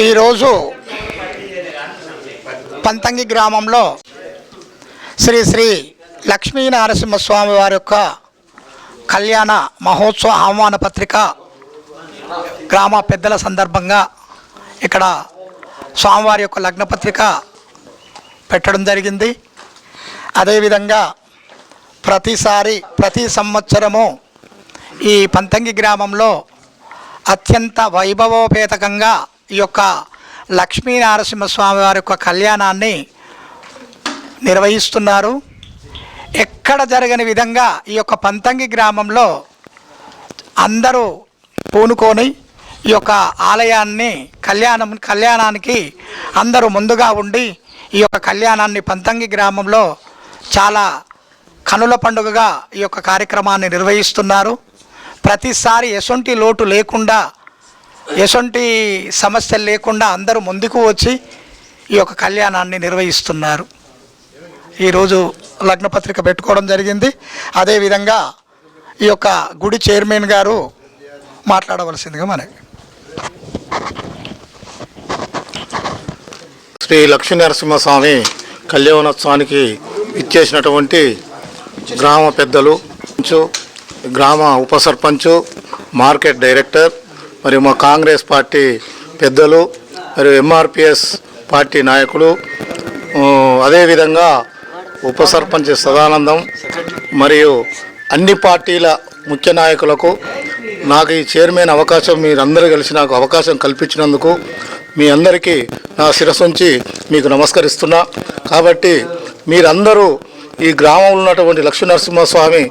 ఈరోజు పంతంగి గ్రామంలో శ్రీ శ్రీ లక్ష్మీ నరసింహస్వామి వారి యొక్క కళ్యాణ మహోత్సవ ఆహ్వాన పత్రిక గ్రామ పెద్దల సందర్భంగా ఇక్కడ స్వామివారి యొక్క లగ్న పత్రిక పెట్టడం జరిగింది. అదేవిధంగా ప్రతి సంవత్సరము ఈ పంతంగి గ్రామంలో అత్యంత వైభవోపేతకంగా ఈ యొక్క లక్ష్మీ నరసింహస్వామి వారి యొక్క కళ్యాణాన్ని నిర్వహిస్తున్నారు. ఎక్కడ జరగని విధంగా ఈ యొక్క పంతంగి గ్రామంలో అందరూ పూనుకొని ఈ యొక్క ఆలయాన్ని కళ్యాణానికి అందరూ ముందుగా ఉండి ఈ యొక్క కళ్యాణాన్ని పంతంగి గ్రామంలో చాలా కనుల పండుగగా ఈ యొక్క కార్యక్రమాన్ని నిర్వహిస్తున్నారు. ప్రతిసారి ఎసొంటి లోటు లేకుండా ఎసొంటి సమస్యలు లేకుండా అందరూ ముందుకు వచ్చి ఈ యొక్క కళ్యాణాన్ని నిర్వహిస్తున్నారు. ఈరోజు లగ్నపత్రిక పెట్టుకోవడం జరిగింది. అదేవిధంగా ఈ యొక్క గుడి చైర్మన్ గారు మాట్లాడవలసిందిగా మనకి. శ్రీ లక్ష్మీ నరసింహస్వామి కళ్యాణోత్సవానికి ఇచ్చేసినటువంటి గ్రామ పెద్దలు, గ్రామ ఉప సర్పంచు, మార్కెట్ డైరెక్టర్, మరియు మా కాంగ్రెస్ పార్టీ పెద్దలు, మరియు ఎంఆర్పిఎస్ పార్టీ నాయకులు, అదేవిధంగా ఉప సర్పంచ్ సదానందం, మరియు అన్ని పార్టీల ముఖ్య నాయకులకు నాకు ఈ చైర్మన్ అవకాశం మీరందరూ కలిసి నాకు అవకాశం కల్పించినందుకు మీ అందరికీ నా శిరస్సు ఉంచి మీకు నమస్కరిస్తున్నా. కాబట్టి మీరందరూ ఈ గ్రామంలో ఉన్నటువంటి లక్ష్మీ నరసింహస్వామి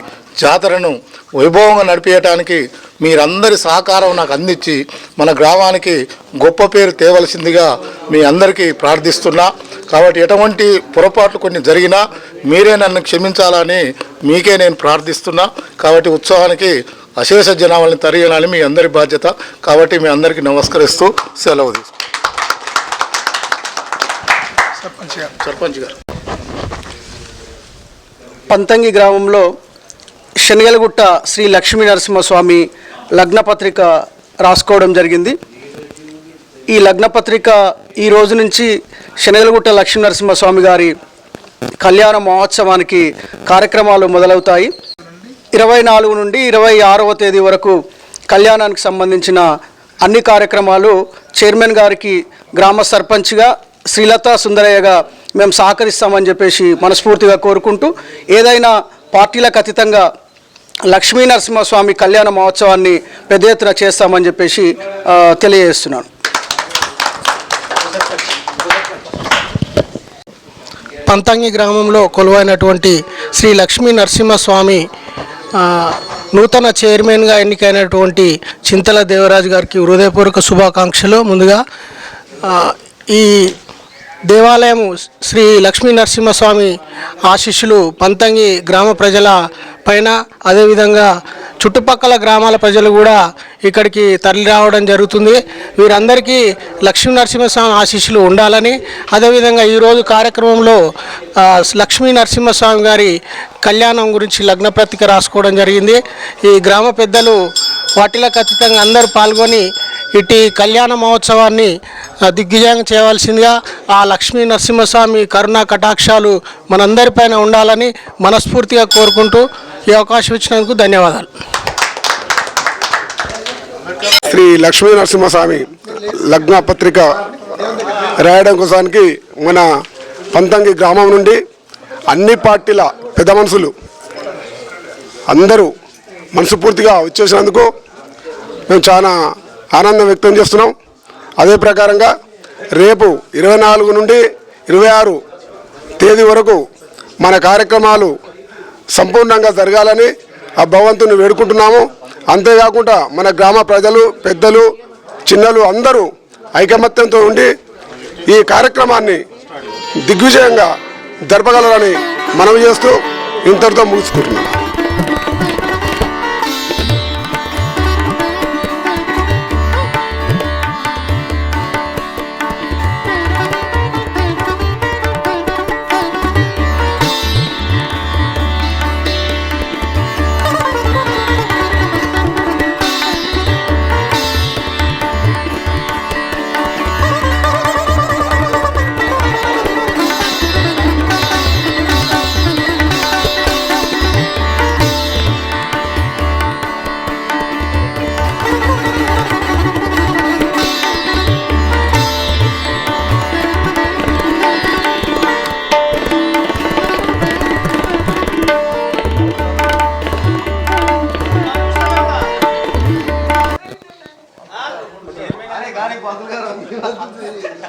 జాతరను వైభవంగా నడిపించడానికి మీరందరి సహకారం నాకు అందించి మన గ్రామానికి గొప్ప పేరు తేవలసిందిగా మీ అందరికీ ప్రార్థిస్తున్నా. కాబట్టి ఎటువంటి పొరపాట్లు కొన్ని జరిగినా మీరే నన్ను క్షమించాలని మీకే నేను ప్రార్థిస్తున్నా. కాబట్టి ఉత్సవానికి అశేష జనాభాని తరగనాలని మీ అందరి బాధ్యత. కాబట్టి మీ అందరికీ నమస్కరిస్తూ సెలవు తీసుకు. సర్పంచ్ గారు. పంతంగి గ్రామంలో శనగలగుట్ట శ్రీ లక్ష్మీ నరసింహస్వామి లగ్నపత్రిక రాసుకోవడం జరిగింది. ఈ లగ్నపత్రిక ఈ రోజు నుంచి శనగలగుట్ట లక్ష్మీ నరసింహస్వామి గారి కళ్యాణ మహోత్సవానికి కార్యక్రమాలు మొదలవుతాయి. 24 నుండి 26వ తేదీ వరకు కళ్యాణానికి సంబంధించిన అన్ని కార్యక్రమాలు చైర్మన్ గారికి గ్రామ సర్పంచ్గా శ్రీలతా సుందరయ్యగా మేము సహకరిస్తామని చెప్పేసి మనస్ఫూర్తిగా కోరుకుంటూ, ఏదైనా పార్టీలకు అతీతంగా లక్ష్మీ నరసింహస్వామి కళ్యాణ మహోత్సవాన్ని పెద్ద ఎత్తున చేస్తామని చెప్పేసి తెలియజేస్తున్నాను. పంతంగి గ్రామంలో కొలువైనటువంటి శ్రీ లక్ష్మీ నరసింహస్వామి నూతన చైర్మన్గా ఎన్నికైనటువంటి చింతల దేవరాజు గారికి హృదయపూర్వక శుభాకాంక్షలు. ముందుగా ఈ దేవాలయం శ్రీ లక్ష్మీ నరసింహస్వామి ఆశీస్సులు పంతంగి గ్రామ ప్రజల పైన, అదేవిధంగా చుట్టుపక్కల గ్రామాల ప్రజలు కూడా ఇక్కడికి తరలి రావడం జరుగుతుంది. వీరందరికీ లక్ష్మీ నరసింహస్వామి ఆశీస్సులు ఉండాలని, అదేవిధంగా ఈరోజు కార్యక్రమంలో లక్ష్మీ నరసింహస్వామి గారి కళ్యాణం గురించి లగ్నపత్రిక రాసుకోవడం జరిగింది. ఈ గ్రామ పెద్దలు వాటిలకు అతీతంగా అందరూ పాల్గొని ఇటు కళ్యాణ మహోత్సవాన్ని దిగ్విజయం చేయవలసిందిగా ఆ లక్ష్మీ నరసింహస్వామి కరుణా కటాక్షాలు మనందరిపైన ఉండాలని మనస్ఫూర్తిగా కోరుకుంటూ ఈ అవకాశం ఇచ్చినందుకు ధన్యవాదాలు. శ్రీ లక్ష్మీ నరసింహస్వామి లగ్న పత్రిక రాయడం కోసానికి మన పంతంగి గ్రామం నుండి అన్ని పార్టీల పెద్ద మనుషులు అందరూ మనస్ఫూర్తిగా వచ్చేసినందుకు మేము చాలా ఆనందం వ్యక్తం చేస్తున్నాం. అదే ప్రకారంగా రేపు 24 నుండి 26 తేదీ వరకు మన కార్యక్రమాలు సంపూర్ణంగా జరగాలని ఆ భగవంతుని వేడుకుంటున్నాము. అంతేకాకుండా మన గ్రామ ప్రజలు, పెద్దలు, చిన్నలు అందరూ ఐకమత్యంతో ఉండి ఈ కార్యక్రమాన్ని దిగ్విజయంగా జరపగలరని మనవి చేస్తూ ఇంతటితో ముగించుకుంటున్నాం. తెలియదు